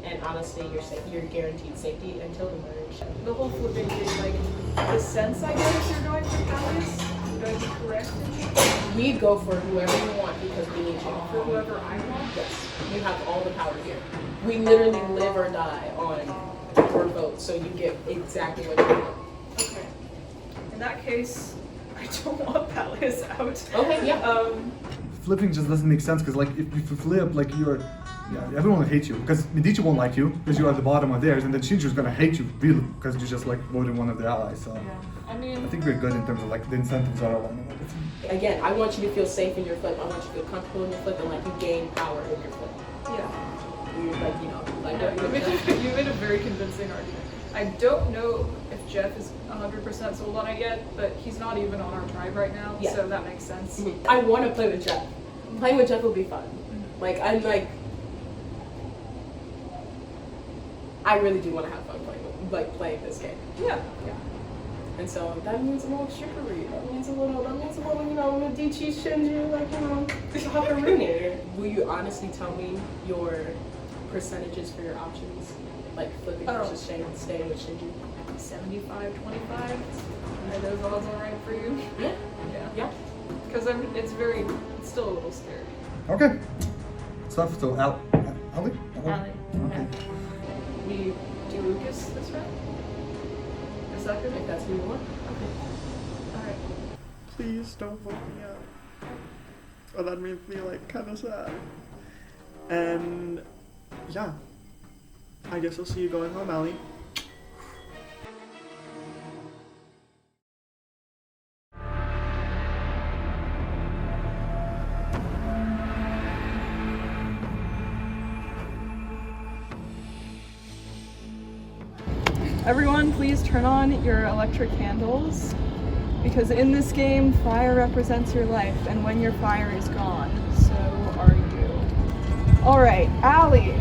And honestly, you're guaranteed safety until the merge. The whole flipping thing, like, the sense I get is you're going for Callies. Would I be correct in that? We go for whoever you want because we need you. For whoever I want? Yes. You have all the power here. We literally live or die on your vote, so you get exactly what you want. Okay. In that case, I don't want Pallius out. Okay, yeah. Flipping just doesn't make sense because like if you flip, like you're. Yeah, everyone will hate you because Medici won't like you because you are at the bottom of theirs, and then Shinju's gonna hate you really because you just like voted one of their allies. So I mean, I think we're good in terms of like the incentives are aligned. Again, I want you to feel safe in your flip. I want you to feel comfortable in your flip and like you gain power in your flip. Yeah. You're like, you know, like No, you made a very convincing argument. I don't know if Jeff is 100% sold on it yet, but he's not even on our tribe right now, Yeah. so that makes sense. Mm-hmm. I want to play with Jeff. Playing with Jeff will be fun. Like, I'm like, I really do want to have fun playing this game. Yeah. Yeah. And so that means a little trickery. That means a little, you know, Medici, Shinju, like, you know, Hakaruni. Will you honestly tell me your percentages for your options? Like flipping versus staying with Shinju? 75-25. Are those odds all right for you? Yeah. Yeah. Because it's still a little scary. Okay. Stuff. So Allie. Allie. Okay. We do Lucas this round? Is that good? If that's who you want. Okay. Alright. Please don't vote me out. Oh, that made me like kind of sad. And yeah, I guess I'll see you going home, Allie. Everyone, please turn on your electric candles, because in this game, fire represents your life, and when your fire is gone, so are you. Alright, Allie,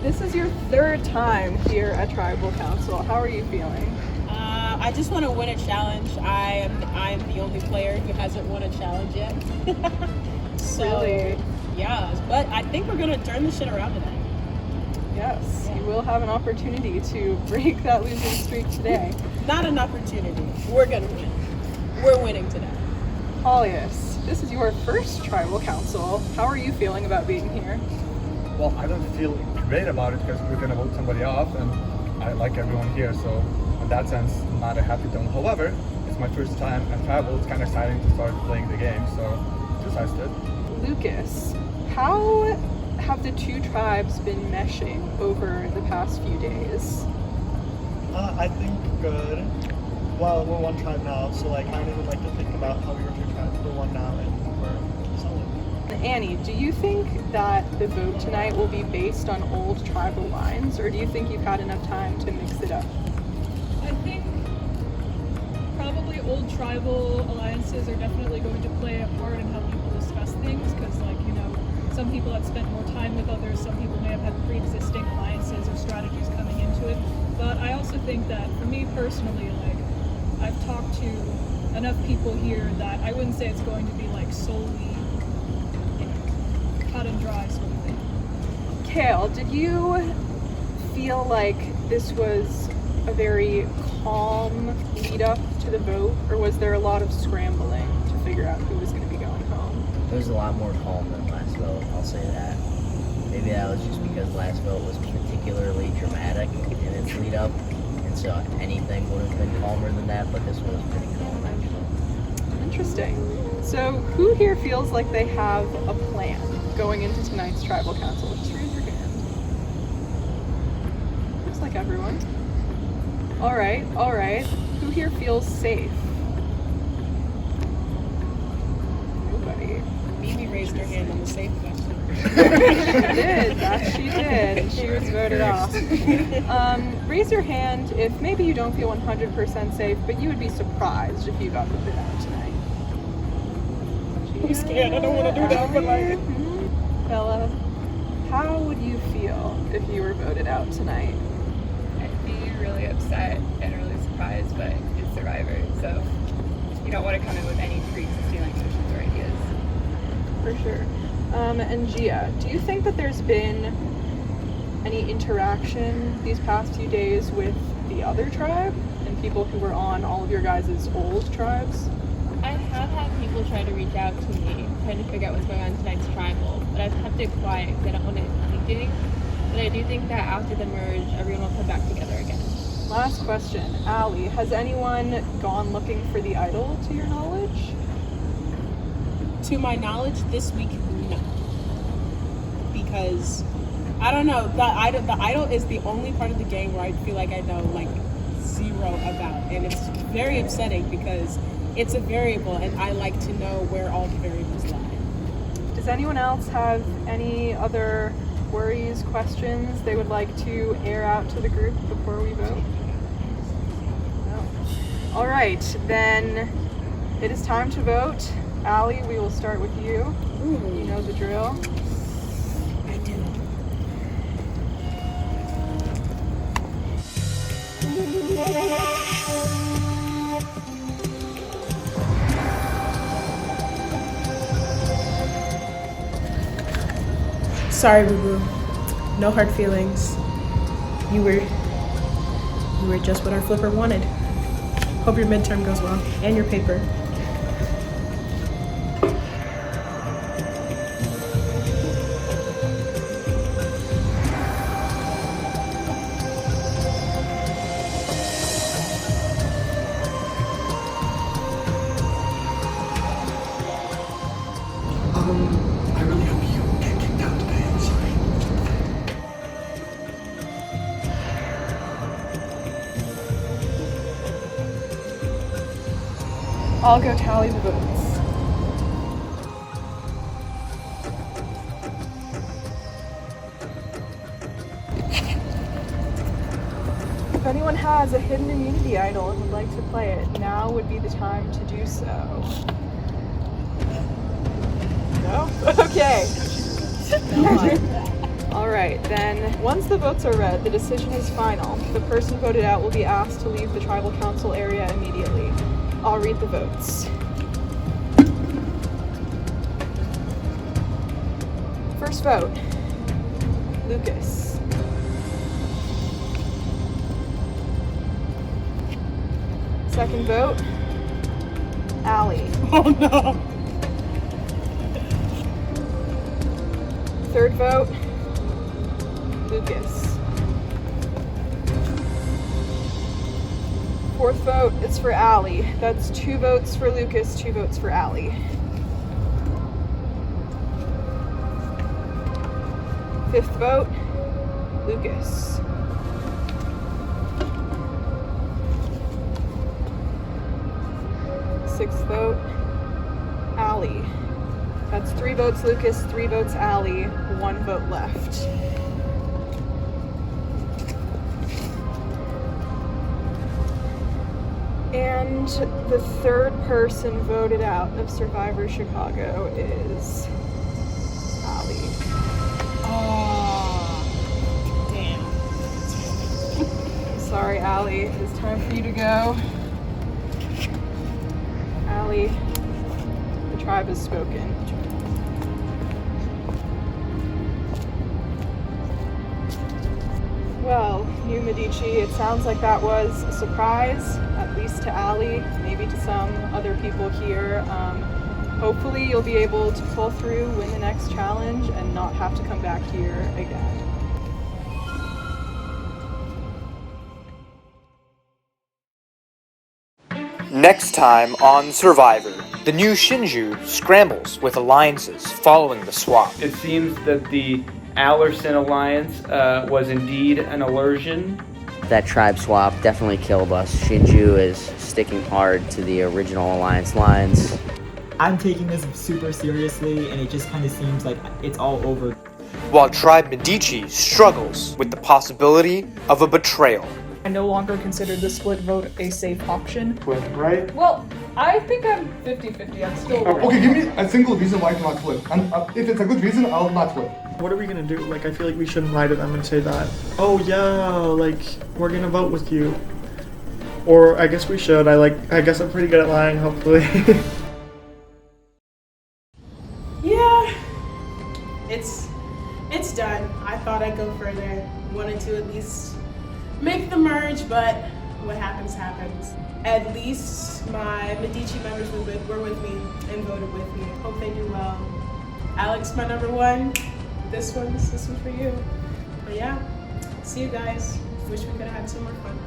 this is your 3rd time here at Tribal Council. How are you feeling? I just want to win a challenge. I am the only player who hasn't won a challenge yet. So, Really? yeah, but I think we're going to turn this shit around today. Yes, you will have an opportunity to break that losing streak today. Not an opportunity. We're gonna win. We're winning today. Paulius, this is your first Tribal Council. How are you feeling about being here? well, I don't feel great about it because we're gonna vote somebody off, and I like everyone here, so in that sense, I'm not a happy tone. However, it's my first time at Tribal. It's kind of exciting to start playing the game, so decided it. Lucas, how have the two tribes been meshing over the past few days? I think good. Well, we're one tribe now, so like I don't even like to think about how we were two tribes. We're one now, and we're solid. Annie, do you think that the vote tonight will be based on old tribal lines, or do you think you've had enough time to mix it up? I think probably old tribal alliances are definitely going to play a part in how people discuss things, because like, you know, some people have spent more time with others, some people may have had pre-existing alliances or strategies coming into it. But I also think that for me personally, like, I've talked to enough people here that I wouldn't say it's going to be like solely, you know, cut and dry sort of thing. Kale, did you feel like this was a very calm lead up to the vote, or was there a lot of scrambling to figure out who was going to be going home? It was a lot more calm than last vote, I'll say that. Maybe that was just because last vote was particularly dramatic in its lead up, and so anything would have been calmer than that, but this one was pretty calm actually. Interesting. So who here feels like they have a plan going into tonight's tribal council? Just raise your hand. Looks like everyone. All right. Who here feels safe? Nobody. Mimi raised her hand on the safe question. She did. She was voted off. Raise your hand if maybe you don't feel 100% safe, but you would be surprised if you got voted out tonight. I'm scared. I don't want to do that, but like... Bella, how would you feel if you were voted out tonight? I'd be really upset and really surprised, but it's Survivor, so you don't want to come in with any pre-existing like notions or ideas. For sure. And Gia, do you think that there's been any interaction these past few days with the other tribe and people who were on all of your guys' old tribes? I have had people try to reach out to me, trying to figure out what's going on tonight's tribal, but I've kept it quiet because I don't want it leaking. But I do think that after the merge, everyone will come back together again. Last question. Allie, has anyone gone looking for the idol to your knowledge? To my knowledge, this week, no. Because, I don't know, the idol is the only part of the game where I feel like I know, like, zero about. And it's very upsetting because it's a variable and I like to know where all the variables lie. Does anyone else have any other worries, questions they would like to air out to the group before we vote? No. All right, then it is time to vote. Allie, we will start with you. Ooh. You know the drill. I do. Sorry, boo-boo. No hard feelings. You were just what our flipper wanted. Hope your midterm goes well, and your paper. I really hope you get kicked out today. I'm sorry. I'll go tally the votes. If anyone has a hidden immunity idol and would like to play it, now would be the time to do so. No? Okay. All right, then once the votes are read, the decision is final. The person voted out will be asked to leave the tribal council area immediately. I'll read the votes. First vote, Lucas. Second vote, Allie. Oh no! Third vote, Lucas. Fourth vote is for Allie. That's 2 votes for Lucas, 2 votes for Allie. Fifth vote, Lucas. Sixth vote, Allie. That's 3 votes Lucas, 3 votes Allie, 1 vote left. And the third person voted out of Survivor Chicago is Allie. Oh, damn. Sorry, Allie. It's time for you to go. Allie, the tribe has spoken. Well, you Medici, it sounds like that was a surprise, at least to Allie, maybe to some other people here. Hopefully you'll be able to pull through, win the next challenge, and not have to come back here again. Next time on Survivor, the new Shinju scrambles with alliances following the swap. It seems that the Allerson alliance was indeed an illusion. That tribe swap definitely killed us. Shinju is sticking hard to the original alliance lines. I'm taking this super seriously, and it just kind of seems like it's all over. While Tribe Medici struggles with the possibility of a betrayal. I no longer consider the split vote a safe option. Right? Well, I think I'm 50-50. I'm still Okay, give me a single reason why to not flip. And if it's a good reason, I'll not flip. What are we gonna do? Like, I feel like we shouldn't lie to them and say that, oh yeah, like, we're gonna vote with you. Or I guess we should. I guess I'm pretty good at lying, hopefully. Yeah, it's done. I thought I'd go further. Wanted to at least make the merge, but what happens happens. At least my Medici members were with me and voted with me. Hope they do well. Alex, my number 1. This one's for you. But yeah, see you guys. Wish we could have had some more fun.